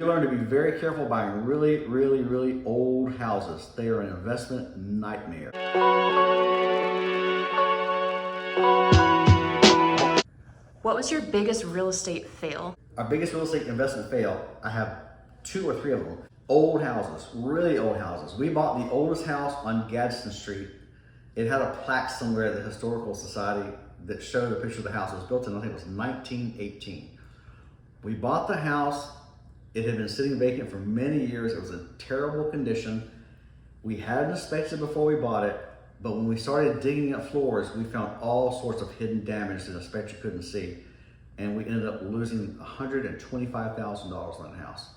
You learn to be very careful buying really old houses. They are an investment nightmare. What was your biggest real estate fail? Our biggest real estate investment fail, I have 2 or 3 of them. Old houses, really old houses. We bought the oldest house on Gadsden Street. It had a plaque somewhere at the Historical Society that showed a picture of the house. It was built in, I think it was 1918. We bought the house. It had been sitting vacant for many years. It was in terrible condition. We had it inspected before we bought it, but when we started digging up floors, we found all sorts of hidden damage that the inspector couldn't see. And we ended up losing $125,000 on the house.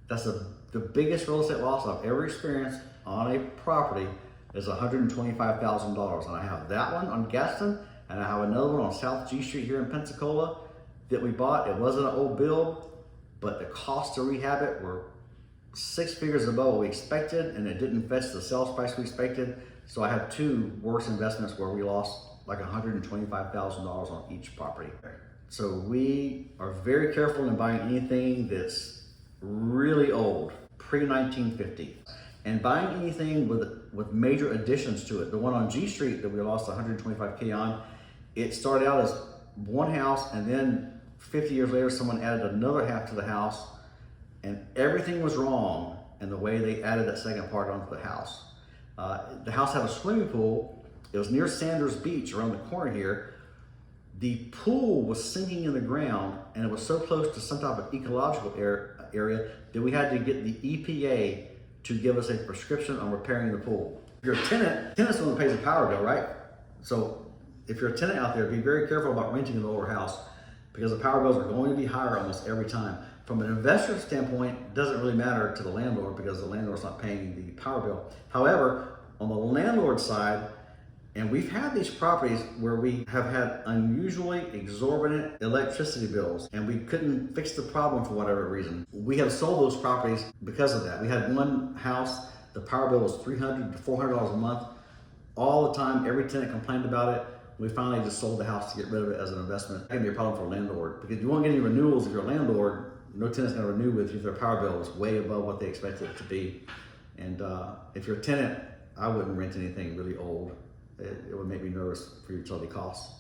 That's the biggest real estate loss I've ever experienced on a property is $125,000. And I have that one on Gadsden, and I have another one on South G Street here in Pensacola that we bought. It wasn't an old build, but the cost to rehab it were 6 figures above what we expected, and it didn't fetch the sales price we expected. So I had 2 worse investments where we lost like $125,000 on each property. So we are very careful in buying anything that's really old, pre-1950, and buying anything with major additions to it. The one on G Street that we lost $125K on, it started out as one house, and then 50 years later, someone added another half to the house, and everything was wrong in the way they added that second part onto the house. The house had a swimming pool. It was near Sanders Beach around the corner here. The pool was sinking in the ground, and it was so close to some type of ecological area that we had to get the EPA to give us a prescription on repairing the pool. If you're a tenant's the one that pays the power bill, right? So if you're a tenant out there, be very careful about renting an older house because the power bills are going to be higher almost every time. From an investor standpoint, it doesn't really matter to the landlord because the landlord's not paying the power bill. However, on the landlord side, and we've had these properties where we have had unusually exorbitant electricity bills and we couldn't fix the problem for whatever reason. We have sold those properties because of that. We had one house, the power bill was $300 to $400 a month. All the time, every tenant complained about it. We finally just sold the house to get rid of it as an investment. It can be a problem for a landlord because you won't get any renewals if you're a landlord. No tenant's gonna renew with you if their power bill is way above what they expected it to be. And if you're a tenant, I wouldn't rent anything really old. It would make me nervous for utility costs.